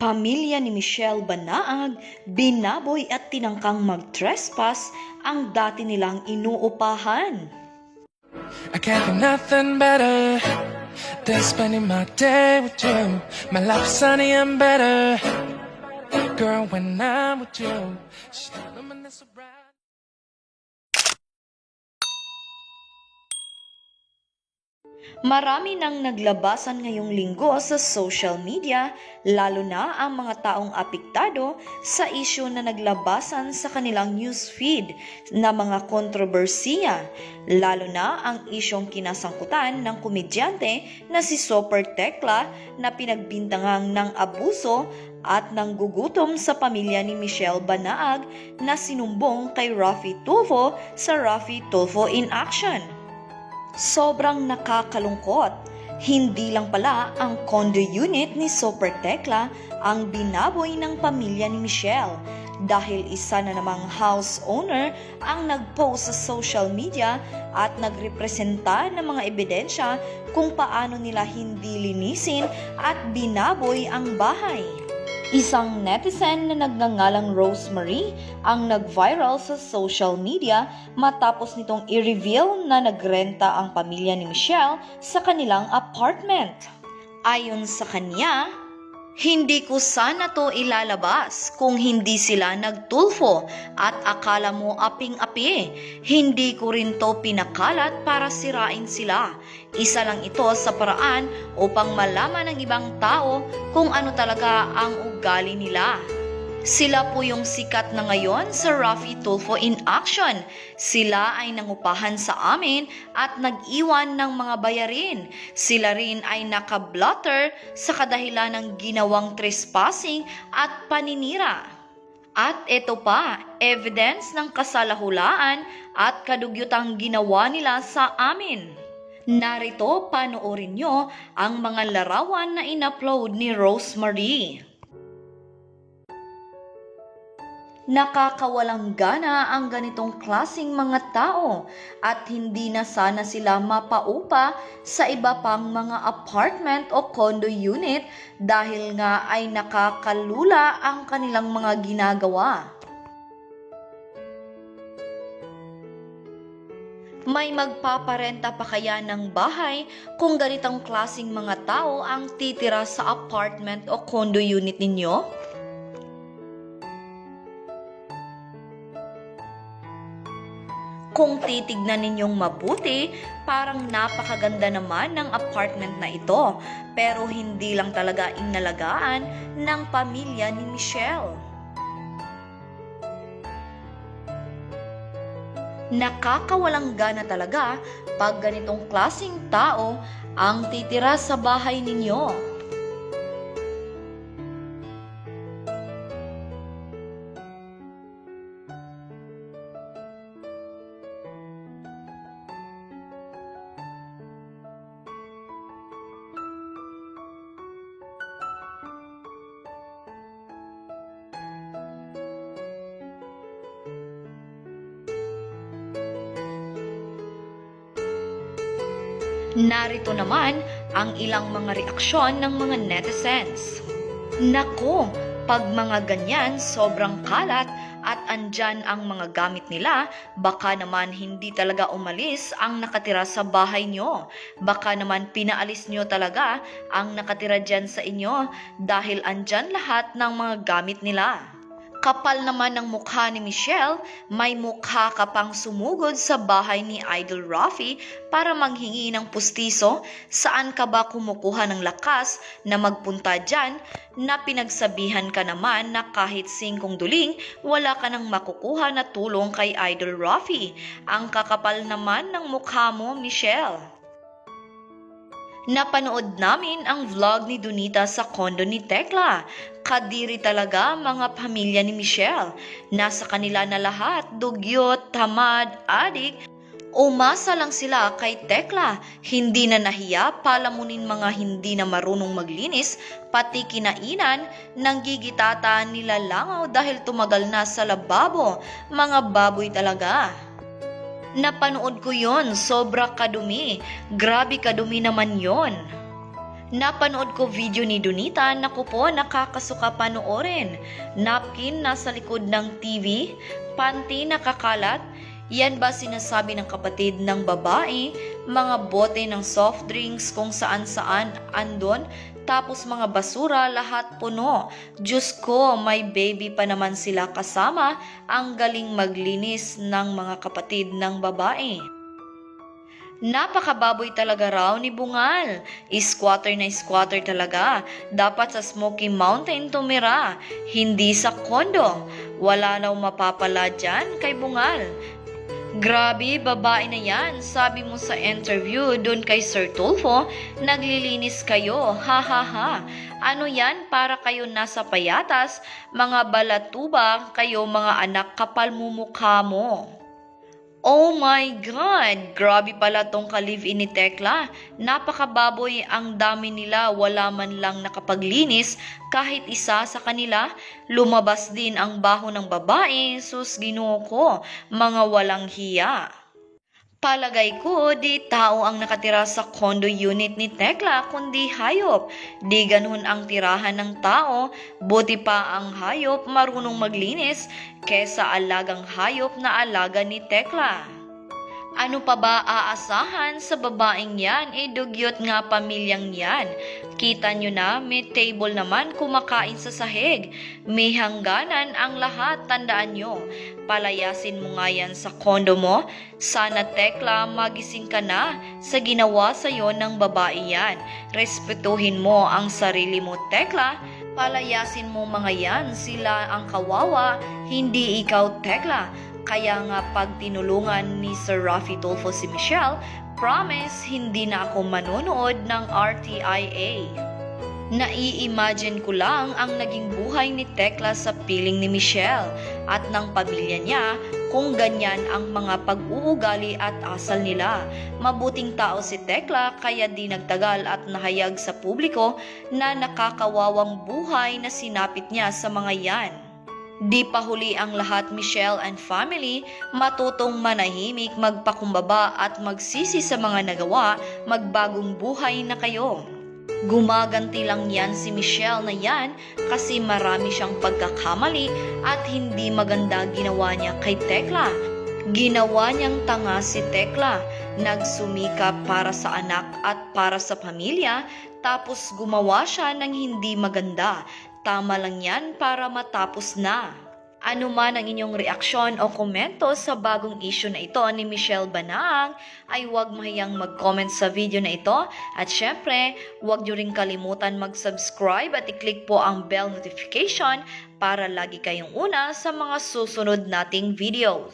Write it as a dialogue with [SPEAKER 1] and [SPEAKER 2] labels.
[SPEAKER 1] Pamilya ni Michelle Banaag, binaboy at tinangkang mag-trespass ang dati nilang inuupahan.
[SPEAKER 2] I can't think nothing better than spending my day with you. My life is sunny and better, girl, when I'm with you. She's luminous so bright.
[SPEAKER 1] Marami nang naglabasan ngayong linggo sa social media, lalo na ang mga taong apektado sa isyu na naglabasan sa kanilang newsfeed na mga kontrobersiya, lalo na ang isyong kinasangkutan ng komedyante na si Super Tekla na pinagbintangang ng abuso at ng gugutom sa pamilya ni Michelle Banaag na sinumbong kay Raffy Tulfo sa Raffy Tulfo in Action. Sobrang nakakalungkot. Hindi lang pala ang condo unit ni Super Tekla ang binaboy ng pamilya ni Michelle dahil isa na namang house owner ang nag-post sa social media at nagrepresenta ng mga ebidensya kung paano nila hindi linisin at binaboy ang bahay. Isang netizen na nagngangalang Rosemary ang nag-viral sa social media matapos nitong i-reveal na nagrenta ang pamilya ni Michelle sa kanilang apartment. Ayon sa kanya, "Hindi ko sana to ilalabas kung hindi sila nagtulfo at akala mo aping-api. Hindi ko rin to pinakalat para sirain sila. Isa lang ito sa paraan upang malaman ng ibang tao kung ano talaga ang ugali nila. Sila po yung sikat na ngayon sa Raffy Tulfo in Action. Sila ay nangupahan sa amin at nag-iwan ng mga bayarin. Sila rin ay naka-blotter sa kadahilan ng ginawang trespassing at paninira. At ito pa, evidence ng kasalahulaan at kadugyutang ginawa nila sa amin." Narito, panoorin nyo ang mga larawan na in-upload ni Rosemary. Nakakawalang gana ang ganitong klasing mga tao at hindi na sana sila mapaupa sa iba pang mga apartment o condo unit dahil nga ay nakakalula ang kanilang mga ginagawa. May magpaparenta pa kaya ng bahay kung ganitong klasing mga tao ang titira sa apartment o condo unit ninyo? Kung titignan ninyong mabuti, parang napakaganda naman ng apartment na ito, pero hindi lang talaga inalagaan ng pamilya ni Michelle. Nakakawalang gana talaga pag ganitong klaseng tao ang titira sa bahay ninyo. Narito naman ang ilang mga reaksyon ng mga netizens. Nako, pag mga ganyan sobrang kalat at andyan ang mga gamit nila, baka naman hindi talaga umalis ang nakatira sa bahay nyo. Baka naman pinaalis nyo talaga ang nakatira dyan sa inyo dahil andyan lahat ng mga gamit nila. Kapal naman ng mukha ni Michelle, may mukha ka pang sumugod sa bahay ni Idol Raffy para manghingi ng pustiso. Saan ka ba kumukuha ng lakas na magpunta dyan na pinagsabihan ka naman na kahit singkong duling, wala ka nang makukuha na tulong kay Idol Raffy? Ang kakapal naman ng mukha mo, Michelle. Napanood namin ang vlog ni Donita sa condo ni Tekla. Kadiri talaga mga pamilya ni Michelle. Nasa kanila na lahat, dugyot, tamad, adik. Umasa lang sila kay Tekla. Hindi na nahiya palamunin mga hindi na marunong maglinis, pati kinainan, nanggigitata nila langaw dahil tumagal na sa lababo. Mga baboy talaga. Napanood ko yon, sobra kadumi. Grabe kadumi naman yon. Napanood ko video ni Donita, naku po, nakakasuka panoorin. Napkin nasa likod ng TV, panty nakakalat. Yan ba sinasabi ng kapatid ng babae? Mga bote ng soft drinks kung saan-saan andon, tapos mga basura lahat puno. Diyos ko, may baby pa naman sila kasama. Ang galing maglinis ng mga kapatid ng babae. Napakababoy talaga raw ni Bungal. Squatter na squatter talaga. Dapat sa Smoky Mountain tumira, hindi sa kondo. Wala raw mapapala dyan kay Bungal. Grabe, babae na yan. Sabi mo sa interview dun kay Sir Tulfo, naglilinis kayo. Ha ha ha. Ano yan? Para kayo nasa payatas, mga balatuba, kayo mga anak kapal mumukha mo. Oh my God! Grabe pala tong ka-live-in ni Tekla. Napakababoy, ang dami nila, wala man lang nakapaglinis kahit isa sa kanila. Lumabas din ang baho ng babae, sus Ginoo ko, mga walang hiya. Palagay ko, di tao ang nakatira sa condo unit ni Tekla, kundi hayop. Di ganun ang tirahan ng tao, buti pa ang hayop marunong maglinis kesa alagang hayop na alaga ni Tekla. Ano pa ba aasahan sa babaeng yan? Dugyot nga pamilyang yan. Kita nyo na, may table naman kumakain sa sahig. May hangganan ang lahat, tandaan nyo. Palayasin mo nga yan sa kondo mo. Sana Tekla, magising ka na sa ginawa sa'yo ng babae yan. Respetuhin mo ang sarili mo, Tekla. Palayasin mo mga yan, sila ang kawawa, hindi ikaw, Tekla. Kaya nga pag tinulungan ni Sir Raffy Tulfo si Michelle, promise hindi na ako manonood ng RTIA. Nai-imagine ko lang ang naging buhay ni Tekla sa piling ni Michelle at ng pamilya niya kung ganyan ang mga pag-uugali at asal nila. Mabuting tao si Tekla kaya di nagtagal at nahayag sa publiko na nakakawawang buhay na sinapit niya sa mga yan. Di pa huli ang lahat, Michelle and family, matutong manahimik, magpakumbaba at magsisi sa mga nagawa, magbagong buhay na kayo. Gumaganti lang yan si Michelle na yan kasi marami siyang pagkakamali at hindi maganda ginawa niya kay Tekla. Ginawa niyang tanga si Tekla, nagsumikap para sa anak at para sa pamilya, tapos gumawa siya ng hindi maganda. Tama lang yan para matapos na. Ano man ang inyong reaksyon o komento sa bagong issue na ito ni Michelle Banaang, ay huwag mahiyang mag-comment sa video na ito. At syempre, huwag nyo rin kalimutan mag-subscribe at i-click po ang bell notification para lagi kayong una sa mga susunod nating video.